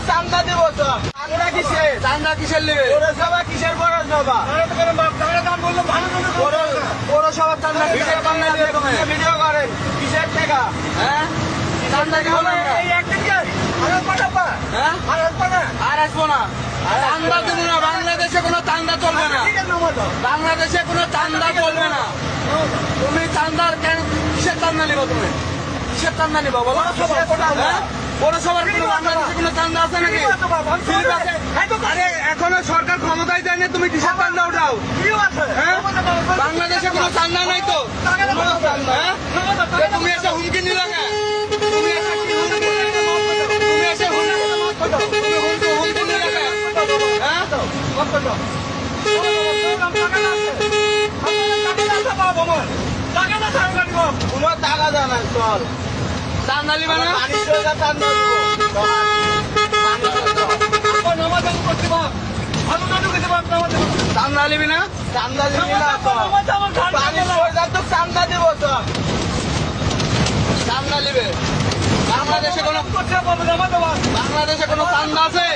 চান্দা দিব তো চান্দা কিসের নেবে? পৌরসভা কিসের পৌরসভা? পৌরসভার চান্দা কিসের চান্দা দিবে? তুমি ভিডিও করেন কিসের টাকা? হ্যাঁ চান্দা দিব না আর আসবো না। চান্দা দেবো না। বাংলাদেশে কোনো চান্দা চলবে না। বাংলাদেশে কোনো চান্দা চলবে না। তুমি চান্দার কেন কিসের চান্দা নিবো? তুমি কিসের চান্দা নিবো বলো? পৌরসভার কোনো বাংলাদেশে কোনো চান্দা আছে নাকি? আরে এখনো সরকার ক্ষমতায় দেয়নি, তুমি কিসের চান্দা উঠাও? বাংলাদেশে কোনো চান্দা নাই তো। তুমি এসে হুমকি নিলে না? তুমি এসে কি হুমকি নিলে? তুমি এসে হুমকি নিলে না? হ্যাঁ তোমার টাকা দেয় না। চল চান্দা নিবে না? চান্দা নিবি না? চান্দা নিবি না? চান্দা দিব তো। চান্দা নিবে? বাংলাদেশে কোনো বাংলাদেশে কোনো চান্দা আছে?